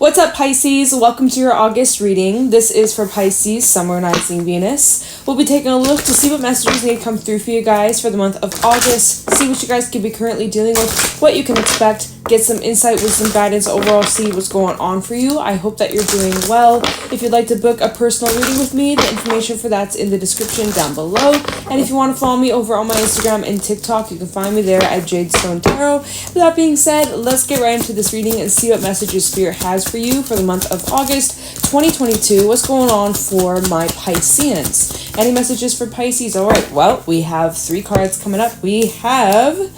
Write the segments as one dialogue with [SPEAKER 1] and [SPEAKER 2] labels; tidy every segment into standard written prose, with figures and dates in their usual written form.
[SPEAKER 1] What's up, Pisces? Welcome to your August reading. This is for Pisces, Summer Rising Venus. We'll be taking a look to see what messages need to come through for you guys for the month of August, see what you guys could be currently dealing with, what you can expect, get some insight, wisdom, guidance, overall see what's going on for you. I hope that you're doing well. If you'd like to book a personal reading with me, the information for that's in the description down below. And if you want to follow me over on my Instagram and TikTok, you can find me there at JadeStoneTarot. With that being said, let's get right into this reading and see what messages Spirit has for you for the month of August 2022. What's going on for my Pisceans? Any messages for Pisces? All right, well, we have 3 cards coming up. We have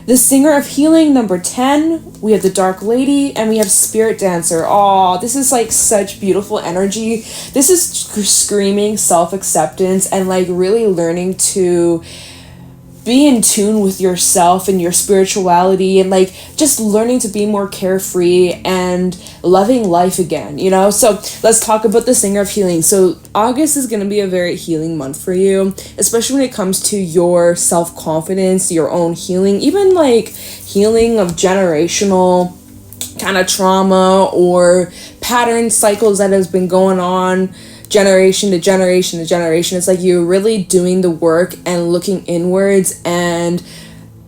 [SPEAKER 1] the Singer of Healing, number 10. We have the Dark Lady, and we have Spirit Dancer. Oh, this is like such beautiful energy. This is screaming self-acceptance and like really learning to be in tune with yourself and your spirituality, and like just learning to be more carefree and loving life again, you know? So let's talk about the Singer of Healing. So August is going to be a very healing month for you, especially when it comes to your self-confidence, your own healing, even like healing of generational kind of trauma or pattern cycles that has been going on generation to generation to generation. It's like you're really doing the work and looking inwards and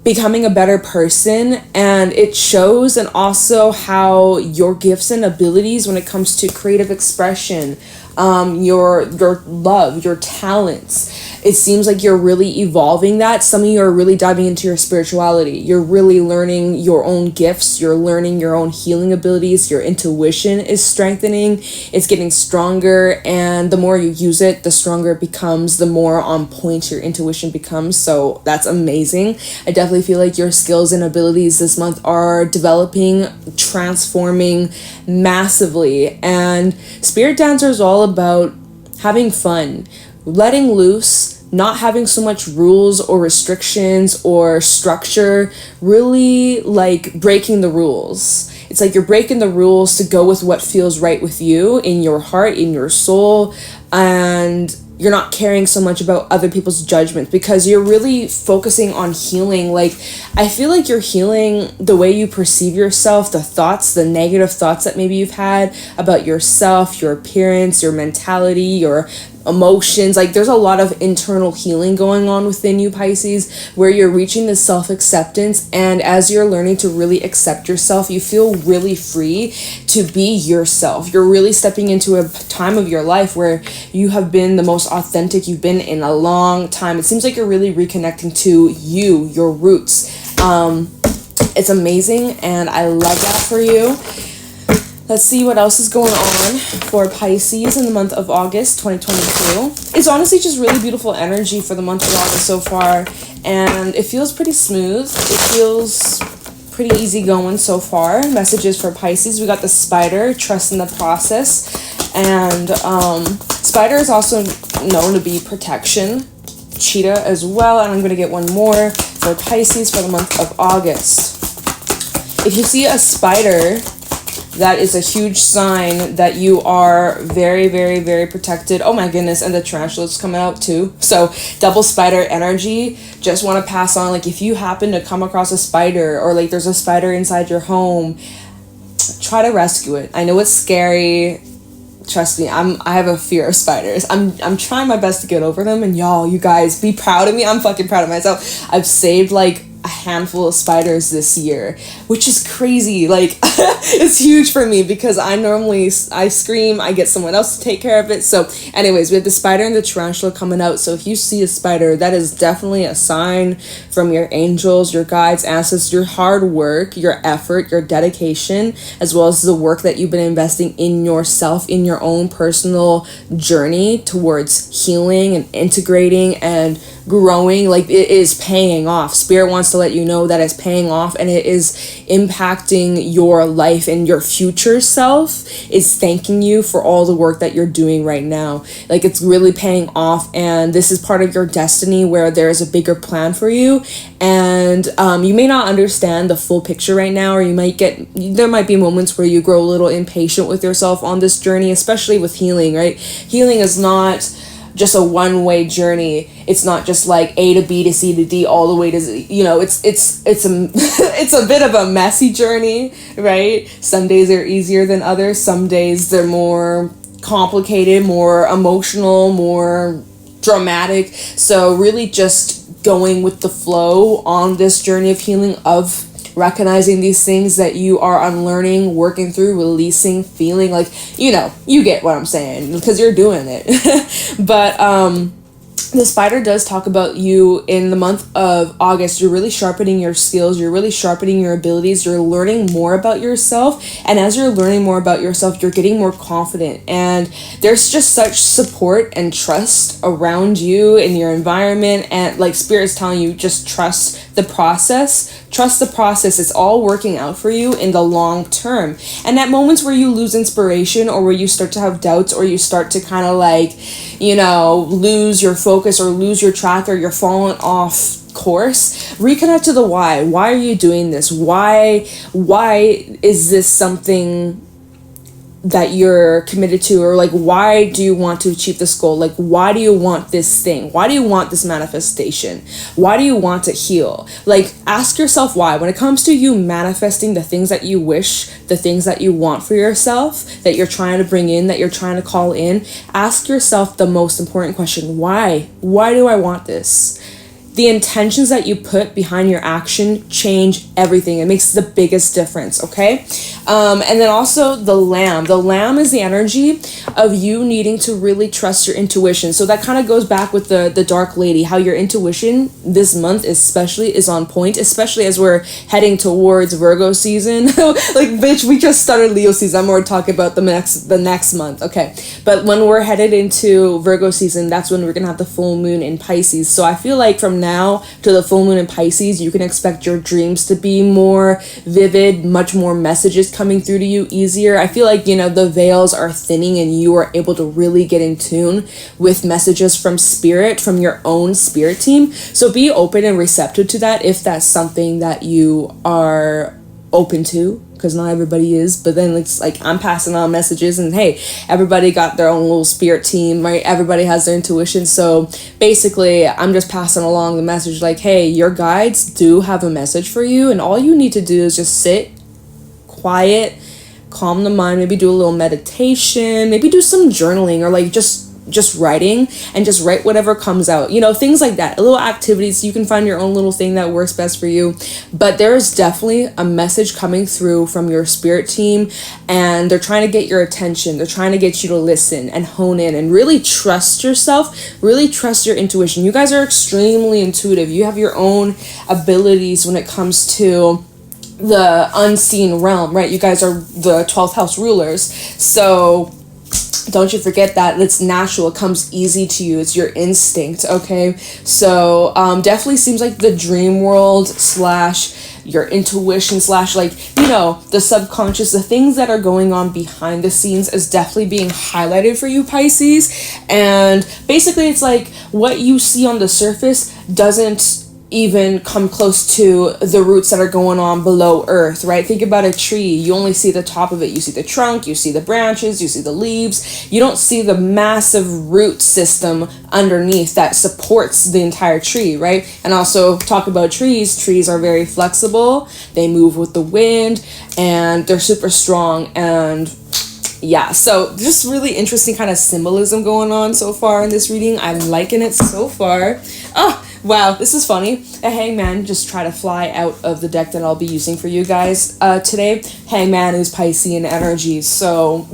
[SPEAKER 1] becoming a better person, and it shows. And also how your gifts and abilities when it comes to creative expression, your love, your talents, it seems like you're really evolving that. Some of you are really diving into your spirituality. You're really learning your own gifts. You're learning your own healing abilities. Your intuition is strengthening. It's getting stronger. And the more you use it, the stronger it becomes, the more on point your intuition becomes. So that's amazing. I definitely feel like your skills and abilities this month are developing, transforming massively. And Spirit Dancer is all about having fun, letting loose, not having so much rules or restrictions or structure, really like breaking the rules. It's like you're breaking the rules to go with what feels right with you in your heart, in your soul, and you're not caring so much about other people's judgment because you're really focusing on healing. Like, I feel like you're healing the way you perceive yourself, the thoughts, the negative thoughts that maybe you've had about yourself, your appearance, your mentality, your emotions. Like, there's a lot of internal healing going on within you, Pisces, where you're reaching this self-acceptance. And as you're learning to really accept yourself, you feel really free to be yourself. You're really stepping into a time of your life where you have been the most authentic you've been in a long time. It seems like you're really reconnecting to you, your roots. It's amazing, and I love that for you. Let's see what else is going on for Pisces in the month of August 2022. It's honestly just really beautiful energy for the month of August so far, and it feels pretty smooth. It feels pretty easy going so far. Messages for Pisces. We got the Spider, trust in the process, and Spider is also known to be protection. Cheetah as well, and I'm going to get one more for Pisces for the month of August. If you see a spider, that is a huge sign that you are very, very, very protected. Oh my goodness, and the tarantula's coming out too. So double spider energy. Just want to pass on, like, if you happen to come across a spider, or like there's a spider inside your home, try to rescue it. I know it's scary. Trust me, I have a fear of spiders. I'm trying my best to get over them, and y'all, you guys, be proud of me. I'm fucking proud of myself. I've saved like a handful of spiders this year, which is crazy. Like, it's huge for me because I scream, I get someone else to take care of it. So anyways, we have the spider and the tarantula coming out. So if you see a spider, that is definitely a sign from your angels, your guides, ancestors, your hard work, your effort, your dedication, as well as the work that you've been investing in yourself, in your own personal journey towards healing and integrating and growing. Like, it is paying off. Spirit wants to let you know that it's paying off, and it is impacting your life, and your future self is thanking you for all the work that you're doing right now. Like, it's really paying off, and this is part of your destiny where there's a bigger plan for you. And you may not understand the full picture right now, or there might be moments where you grow a little impatient with yourself on this journey, especially with healing, right? Healing is not just a one-way journey. It's not just like A to B to C to D all the way to Z. You know, it's it's a bit of a messy journey, right? Some days are easier than others. Some days they're more complicated, more emotional, more dramatic. So really just going with the flow on this journey of healing, of recognizing these things that you are unlearning, working through, releasing, feeling like, you know, you get what I'm saying because you're doing it. But the spider does talk about you in the month of August. You're really sharpening your skills. You're really sharpening your abilities. You're learning more about yourself. And as you're learning more about yourself, you're getting more confident. And there's just such support and trust around you in your environment. And like Spirit's telling you, just trust the process. Trust the process. It's all working out for you in the long term. And at moments where you lose inspiration, or where you start to have doubts, or you start to kind of like, you know, lose your focus or lose your track, or you're falling off course, reconnect to the why. Why are you doing this? Why is this something that you're committed to? Or like, why do you want to achieve this goal? Like, why do you want this thing? Why do you want this manifestation? Why do you want to heal? Like, ask yourself why. When it comes to you manifesting the things that you wish, the things that you want for yourself, that you're trying to bring in, that you're trying to call in, ask yourself the most important question. Why do I want this? The intentions that you put behind your action change everything. It makes the biggest difference, okay? And then also the lamb. The lamb is the energy of you needing to really trust your intuition. So that kind of goes back with the dark lady, how your intuition this month especially is on point, especially as we're heading towards Virgo season. Like, bitch, we just started Leo season. I'm more talking about the next month, okay? But when we're headed into Virgo season, that's when we're gonna have the full moon in Pisces. So I feel like from now to the full moon in Pisces, you can expect your dreams to be more vivid, much more messages coming through to you easier. I feel like, you know, the veils are thinning and you are able to really get in tune with messages from spirit, from your own spirit team. So be open and receptive to that if that's something that you are open to, because not everybody is. But then it's like, I'm passing on messages, and hey, everybody got their own little spirit team, right? Everybody has their intuition. So basically, I'm just passing along the message like, hey, your guides do have a message for you, and all you need to do is just sit quiet, calm the mind, maybe do a little meditation, maybe do some journaling, or like just writing, and just write whatever comes out, you know, things like that. A little activities. You can find your own little thing that works best for you. But there is definitely a message coming through from your spirit team, and they're trying to get your attention. They're trying to get you to listen and hone in and really trust yourself, really trust your intuition. You guys are extremely intuitive. You have your own abilities when it comes to the unseen realm, right? You guys are the 12th house rulers. So don't you forget that it's natural. It comes easy to you. It's your instinct, okay? So definitely seems like the dream world / your intuition / like, you know, the subconscious, the things that are going on behind the scenes is definitely being highlighted for you, Pisces. And basically it's like what you see on the surface doesn't even come close to the roots that are going on below earth, right? Think about a tree. You only see the top of it. You see the trunk, you see the branches, you see the leaves. You don't see the massive root system underneath that supports the entire tree, right? And also talk about trees. Trees are very flexible. They move with the wind, and they're super strong. And yeah, so just really interesting kind of symbolism going on so far in this reading. I'm liking it so far. Oh, wow, this is funny. A hangman just try to fly out of the deck that I'll be using for you guys today. Hangman is Piscean energy, so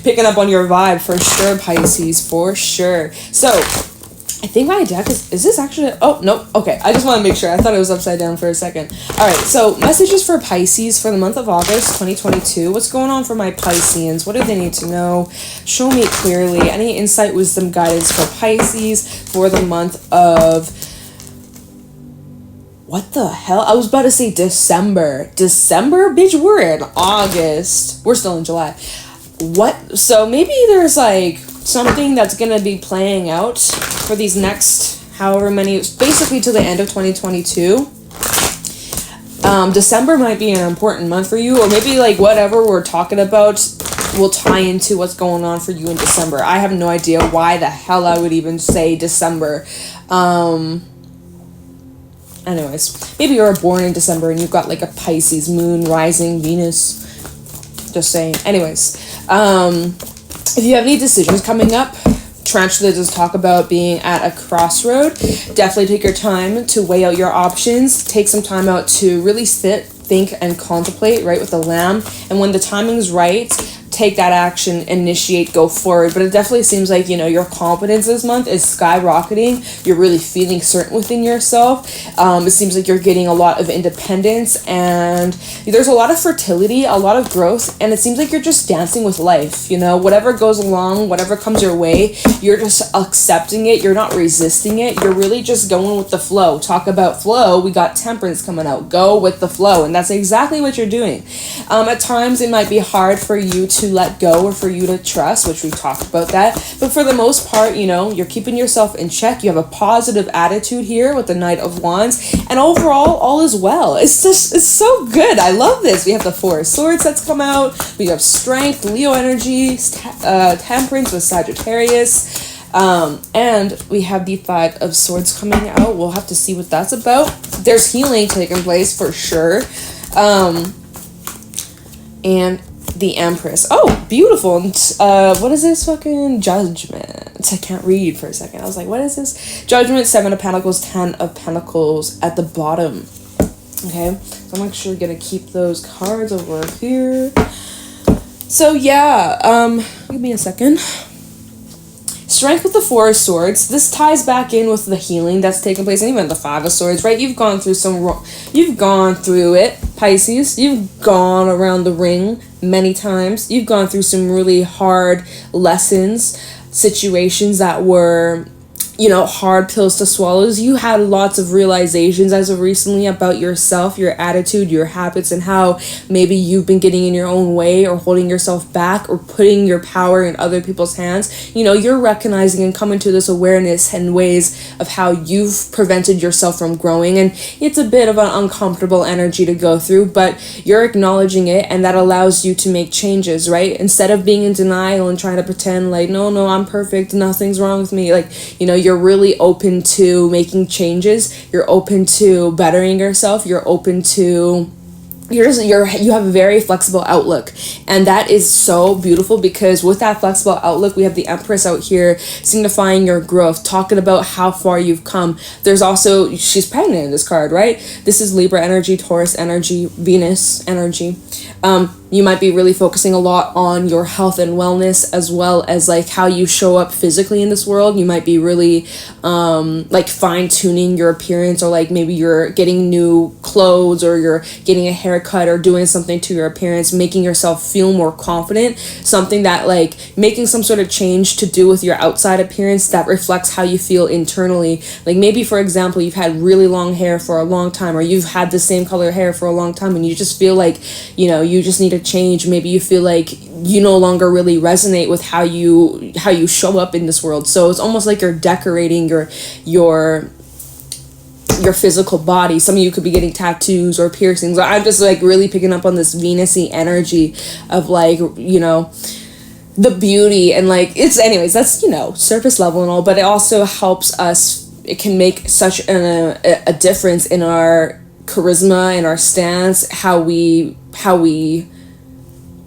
[SPEAKER 1] picking up on your vibe for sure, Pisces, for sure. So I think my deck is this actually, oh, no, okay, I just want to make sure. I thought it was upside down for a second. All right, so messages for Pisces for the month of August 2022. What's going on for my Pisceans? What do they need to know? Show me clearly. Any insight, wisdom, guidance for Pisces for the month of, what the hell? I was about to say December. December? Bitch, we're in August. We're still in July. What? So maybe there's like something that's going to be playing out for these next however many, basically to the end of 2022. December might be an important month for you, or maybe like whatever we're talking about will tie into what's going on for you in December. I have no idea why the hell I would even say December. Anyways, maybe you're born in December and you've got like a Pisces moon, rising, Venus. Just saying. Anyways, if you have any decisions coming up, Tarantula does talk about being at a crossroad. Definitely take your time to weigh out your options. Take some time out to really sit, think, and contemplate, right, with the Lamb. And when the timing's right, take that action, initiate, go forward. But it definitely seems like, you know, your confidence this month is skyrocketing. You're really feeling certain within yourself. It seems like you're getting a lot of independence, and there's a lot of fertility, a lot of growth, and it seems like you're just dancing with life. You know, whatever goes along, whatever comes your way, you're just accepting it. You're not resisting it. You're really just going with the flow. Talk about flow. We got Temperance coming out. Go with the flow. And that's exactly what you're doing. At times, it might be hard for you to let go or for you to trust, which we talked about that. But for the most part, you know, you're keeping yourself in check. You have a positive attitude here with the Knight of Wands. And overall, all is well. It's so good. I love this. We have the Four of Swords that's come out. We have Strength, Leo energy, Temperance with Sagittarius. And we have the Five of Swords coming out. We'll have to see what that's about. There's healing taking place for sure. And the Empress. Oh, beautiful. What is this fucking Judgment? I can't read for a second. I was like, what is this? Judgment, Seven of Pentacles, Ten of Pentacles at the bottom. Okay, so I'm actually gonna keep those cards over here. So yeah, give me a second. Strength with the Four of Swords. This ties back in with the healing that's taking place, and even the Five of Swords, right? You've gone through it, Pisces. You've gone around the ring many times. You've gone through some really hard lessons, situations that were, you know, hard pills to swallow. You had lots of realizations as of recently about yourself, your attitude, your habits, and how maybe you've been getting in your own way or holding yourself back or putting your power in other people's hands. You know, you're recognizing and coming to this awareness and ways of how you've prevented yourself from growing. And it's a bit of an uncomfortable energy to go through, but you're acknowledging it, and that allows you to make changes, right? Instead of being in denial and trying to pretend like, no, I'm perfect, nothing's wrong with me. Like, you know, you're really open to making changes. You're open to bettering yourself. You're open to you have a very flexible outlook, and that is so beautiful, because with that flexible outlook, we have the Empress out here signifying your growth, talking about how far you've come. There's also, she's pregnant in this card, right? This is Libra energy, Taurus energy, Venus energy. You might be really focusing a lot on your health and wellness, as well as like how you show up physically in this world. You might be really like fine-tuning your appearance, or like maybe you're getting new clothes, or you're getting a haircut, or doing something to your appearance, making yourself feel more confident. Something that, like, making some sort of change to do with your outside appearance that reflects how you feel internally. Like maybe, for example, you've had really long hair for a long time, or you've had the same color hair for a long time, and you just feel like, you know, you just need to change. Maybe you feel like you no longer really resonate with how you show up in this world. So it's almost like you're decorating your physical body. Some of you could be getting tattoos or piercings. I'm just like really picking up on this Venus-y energy of, like, you know, the beauty, and like, it's, anyways, that's, you know, surface level and all, but it also helps us. It can make such a difference in our charisma, in our stance, how we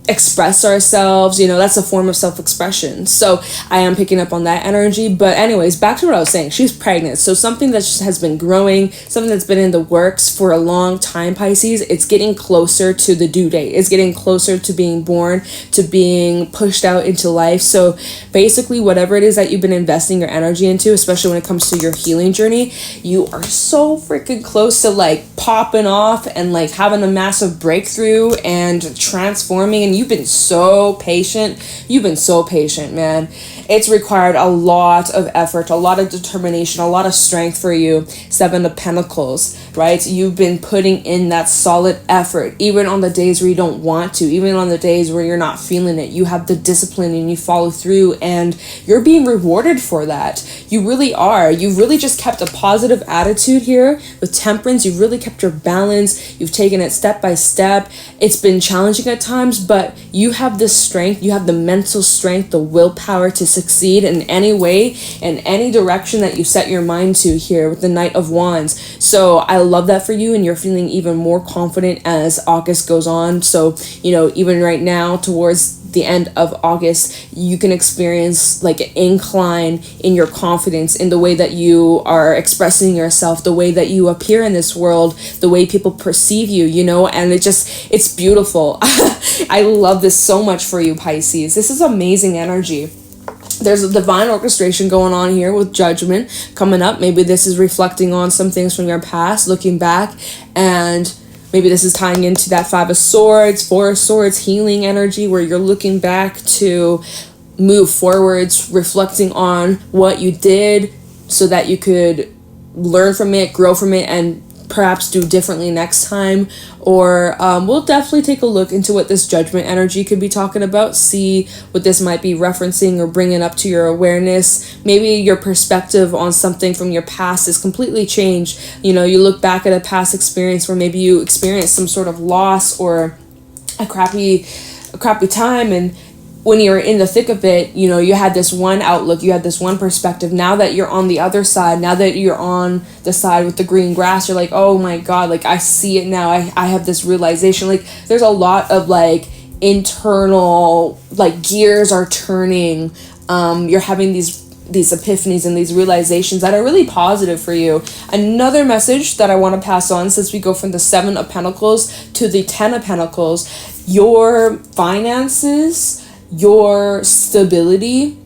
[SPEAKER 1] express ourselves. You know, that's a form of self-expression. So I am picking up on that energy. But anyways, back to what I was saying. She's pregnant, so something that has been growing, something that's been in the works for a long time, Pisces, it's getting closer to the due date. It's getting closer to being born, to being pushed out into life. So basically, whatever it is that you've been investing your energy into, especially when it comes to your healing journey, you are so freaking close to like popping off and like having a massive breakthrough and transforming. And you've been so patient. You've been so patient, man. it's required a lot of effort, a lot of determination, a lot of strength for you. 7 of Pentacles, right? You've been putting in that solid effort, even on the days where you don't want to, even on the days where you're not feeling it. You have the discipline and you follow through, and you're being rewarded for that. You really are. You've really just kept a positive attitude here with Temperance. You've really kept your balance. You've taken it step by step. It's been challenging at times, but you have this strength. You have the mental strength, the willpower to succeed in any way, in any direction that you set your mind to here with the Knight of Wands. So I love that for you, and you're feeling even more confident as August goes on. So, you know, even right now towards the end of August, you can experience like an incline in your confidence, in the way that you are expressing yourself, the way that you appear in this world, the way people perceive you, you know, and it's beautiful. I love this so much for you, Pisces. This is amazing energy. There's a divine orchestration going on here with Judgment coming up. Maybe this is reflecting on some things from your past, looking back, and maybe this is tying into that 5 of Swords, 4 of Swords, healing energy, where you're looking back to move forwards, reflecting on what you did so that you could learn from it, grow from it, and perhaps do differently next time. Or we'll definitely take a look into what this Judgment energy could be talking about, see what this might be referencing or bringing up to your awareness. Maybe your perspective on something from your past is completely changed. You know, you look back at a past experience where maybe you experienced some sort of loss or a crappy time, and when you're in the thick of it, you know, you had this one outlook, you had this one perspective. Now that you're on the other side, now that you're on the side with the green grass, you're like, oh my God, like I see it now. I have this realization. Like there's a lot of like internal, like gears are turning. You're having these epiphanies and these realizations that are really positive for you. Another message that I want to pass on, since we go from the 7 of Pentacles to the 10 of Pentacles, your finances, your stability,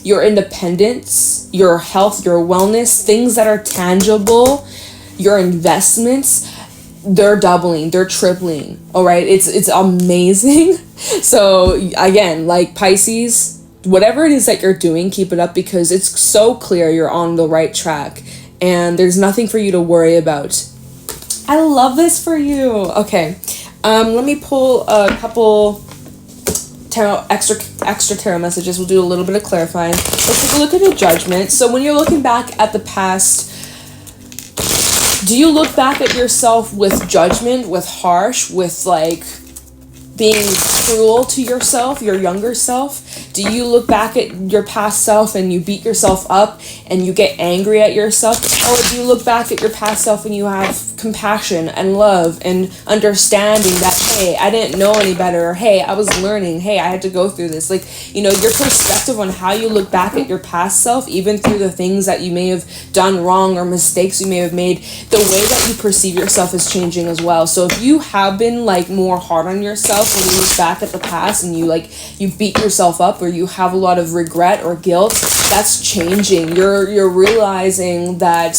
[SPEAKER 1] your independence, your health, your wellness, things that are tangible, your investments, they're doubling, they're tripling. All right, it's amazing. So again, like Pisces, whatever it is that you're doing, keep it up, because it's so clear you're on the right track and there's nothing for you to worry about. I love this for you. Okay, let me pull a couple tarot, extra tarot messages. We'll do a little bit of clarifying. Let's take a look at the Judgment. So when you're looking back at the past, do you look back at yourself with judgment, with harsh, with like being cruel to yourself, your younger self? Do you look back at your past self and you beat yourself up and you get angry at yourself? Or do you look back at your past self and you have compassion and love and understanding that, hey, I didn't know any better, or hey, I was learning, hey, I had to go through this? Like, you know, your perspective on how you look back at your past self, even through the things that you may have done wrong or mistakes you may have made, the way that you perceive yourself is changing as well. So if you have been like more hard on yourself when you look back at the past and you beat yourself up, or you have a lot of regret or guilt, that's changing. You're realizing that,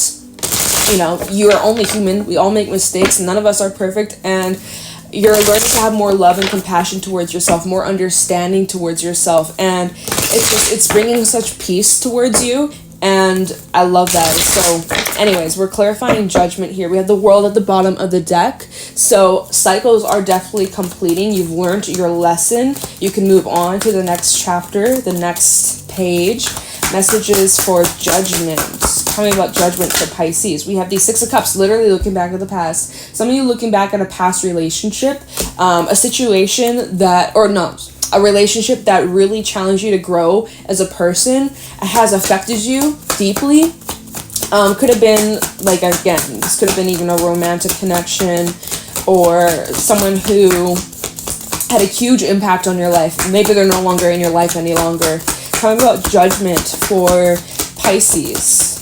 [SPEAKER 1] you know, you're only human. We all make mistakes. None of us are perfect. And you're learning to have more love and compassion towards yourself, more understanding towards yourself. And it's bringing such peace towards you. And I love that. So anyways, we're clarifying Judgment here. We have the World at the bottom of the deck. So cycles are definitely completing. You've learned your lesson. You can move on to the next chapter, the next page. Messages for Judgment. Tell me about Judgment for Pisces. We have the 6 of Cups, literally looking back at the past. Some of you looking back at a past relationship, a situation that, or no, a relationship that really challenged you to grow as a person, has affected you deeply. Could have been, like, again, this could have been even a romantic connection, or someone who had a huge impact on your life. Maybe they're no longer in your life any longer. Talking about Judgment for Pisces.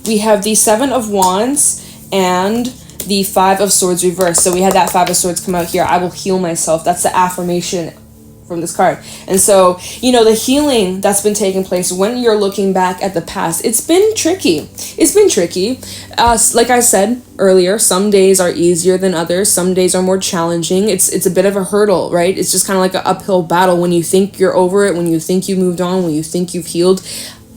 [SPEAKER 1] We have the 7 of Wands and the 5 of Swords reversed. So we had that 5 of Swords come out here. I will heal myself. That's the affirmation from this card. And so, you know, the healing that's been taking place when you're looking back at the past, it's been tricky. It's been tricky. Like I said earlier, some days are easier than others. Some days are more challenging. It's a bit of a hurdle, right? It's just kind of like an uphill battle. When you think you're over it, when you think you moved on, when you think you've healed,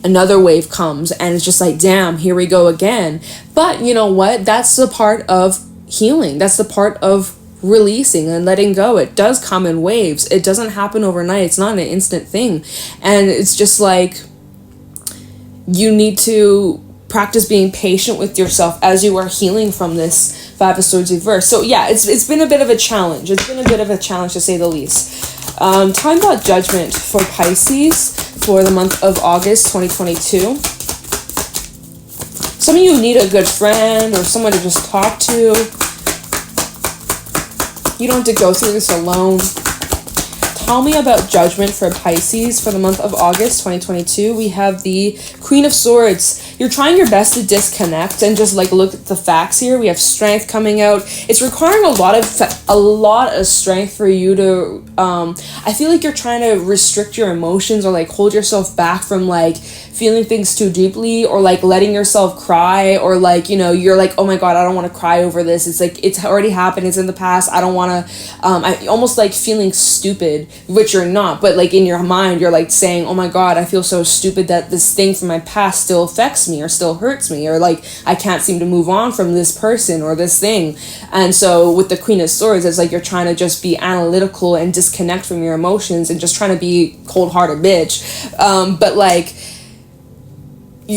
[SPEAKER 1] another wave comes and it's just like, damn, here we go again. But you know what? That's the part of healing. That's the part of releasing and letting go. It does come in waves. It doesn't happen overnight. It's not an instant thing. And it's just like, you need to practice being patient with yourself as you are healing from this Five of Swords reverse. So yeah, it's been a bit of a challenge. It's been a bit of a challenge, to say the least. Talking about judgment for Pisces for the month of August 2022. Some of you need a good friend or someone to just talk to. You don't have to go through this alone. Tell me about judgment for Pisces for the month of August 2022. We have the Queen of Swords. You're trying your best to disconnect and just like look at the facts here. We have strength coming out. It's requiring a lot of strength for you to I feel like you're trying to restrict your emotions or like hold yourself back from like feeling things too deeply, or like letting yourself cry, or like, you know, you're like, oh my god, I don't want to cry over this. It's like, it's already happened, it's in the past, I don't want to I almost like feeling stupid, which you're not, but like in your mind you're like saying, oh my god, I feel so stupid that this thing from my past still affects me or still hurts me, or like I can't seem to move on from this person or this thing. And so with the Queen of Swords, it's like you're trying to just be analytical and disconnect from your emotions and just trying to be cold-hearted bitch, but like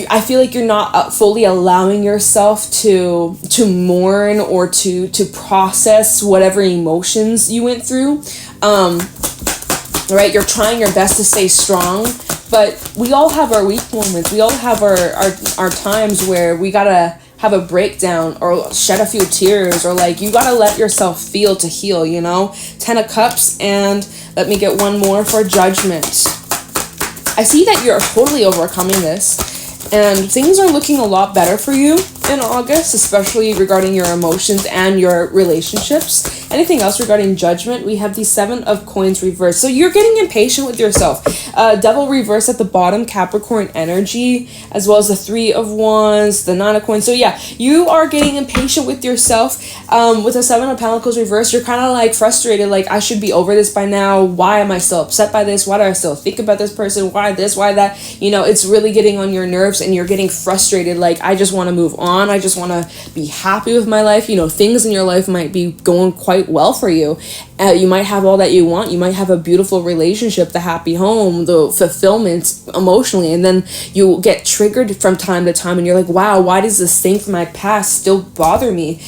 [SPEAKER 1] I feel like you're not fully allowing yourself to mourn or to process whatever emotions you went through. Right? You're trying your best to stay strong, but we all have our weak moments. We all have our times where we gotta have a breakdown or shed a few tears, or like you gotta let yourself feel to heal, you know? 10 of Cups, and let me get one more for judgment. I see that you're totally overcoming this. And things are looking a lot better for you in August, especially regarding your emotions and your relationships. Anything else regarding judgment? We have the 7 of Coins reversed. So you're getting impatient with yourself. Devil reversed at the bottom, Capricorn energy, as well as the 3 of Wands, the 9 of Coins. So yeah, you are getting impatient with yourself. With the 7 of Pentacles reversed, you're kind of like frustrated, like I should be over this by now. Why am I still upset by this? Why do I still think about this person? Why this? Why that? You know, it's really getting on your nerves and you're getting frustrated. Like, I just want to move on. I just want to be happy with my life. You know, things in your life might be going quite well for you. You might have all that you want. You might have a beautiful relationship, the happy home, the fulfillment emotionally, and then you get triggered from time to time and you're like, wow, why does this thing from my past still bother me?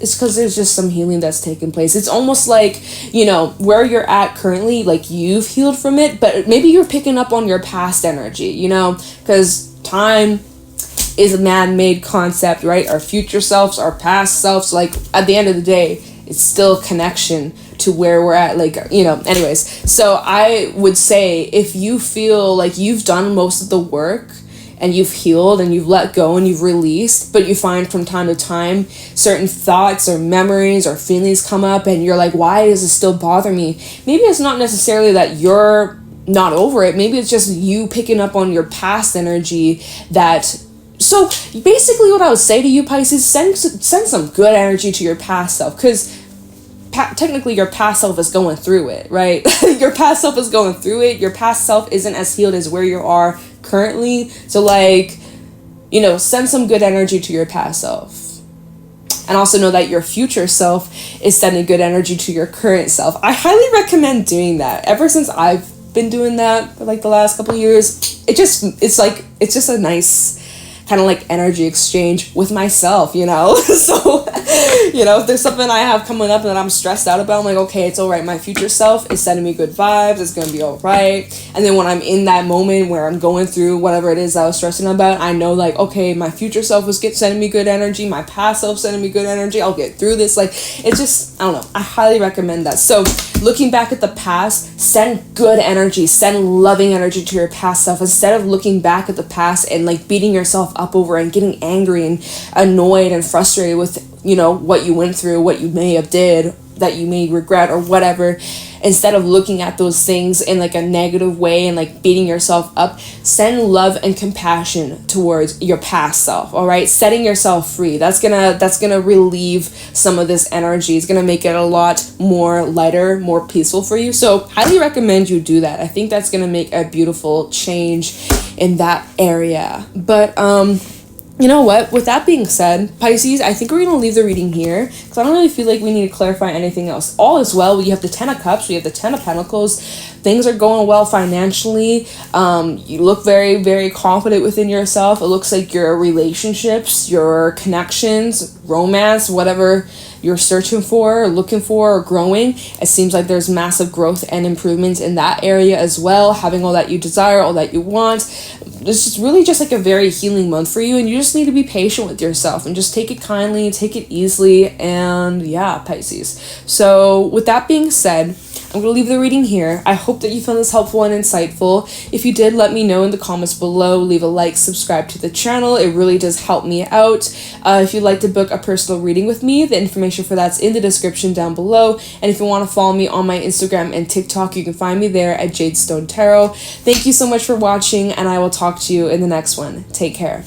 [SPEAKER 1] It's because there's just some healing that's taken place. It's almost like, you know, where you're at currently, like you've healed from it, but maybe you're picking up on your past energy, you know, because time is a man-made concept, right? Our future selves, our past selves, like at the end of the day, it's still a connection to where we're at, like, you know. Anyways, so I would say if you feel like you've done most of the work and you've healed and you've let go and you've released, but you find from time to time certain thoughts or memories or feelings come up and you're like, why does this still bother me? Maybe it's not necessarily that you're not over it. Maybe it's just you picking up on your past energy. That so basically what I would say to you, Pisces, send some good energy to your past self, because technically your past self is going through it, right? Your past self is going through it. Your past self isn't as healed as where you are currently. So like, you know, send some good energy to your past self. And also know that your future self is sending good energy to your current self. I highly recommend doing that. Ever since I've been doing that for like the last couple of years, it's just a nice kind of like energy exchange with myself, you know? So, you know, if there's something I have coming up that I'm stressed out about, I'm like, okay, it's all right. My future self is sending me good vibes. It's going to be all right. And then when I'm in that moment where I'm going through whatever it is I was stressing about, I know like, okay, my future self was sending me good energy. My past self sending me good energy. I'll get through this. Like, it's just, I don't know. I highly recommend that. So looking back at the past, send good energy, send loving energy to your past self, instead of looking back at the past and like beating yourself up over and getting angry and annoyed and frustrated with, you know, what you went through, what you may have did, that you may regret or whatever, instead of looking at those things in like a negative way and like beating yourself up, send love and compassion towards your past self. All right, setting yourself free, that's gonna relieve some of this energy. It's gonna make it a lot more lighter, more peaceful for you. So highly recommend you do that. I think that's gonna make a beautiful change in that area. But you know what? With that being said, Pisces, I think we're going to leave the reading here because I don't really feel like we need to clarify anything else. All is well. You have the 10 of Cups. We have the 10 of Pentacles. Things are going well financially. You look very, very confident within yourself. It looks like your relationships, your connections, romance, whatever you're searching for, looking for, or growing, it seems like there's massive growth and improvements in that area as well. Having all that you desire, all that you want. This is really just like a very healing month for you, and you just need to be patient with yourself and just take it kindly, take it easily, and yeah, Pisces. So with that being said, I'm going to leave the reading here. I hope that you found this helpful and insightful. If you did, let me know in the comments below. Leave a like, subscribe to the channel. It really does help me out. If you'd like to book a personal reading with me, the information for that's in the description down below. And if you want to follow me on my Instagram and TikTok, you can find me there at JadeStoneTarot. Thank you so much for watching, and I will talk to you in the next one. Take care.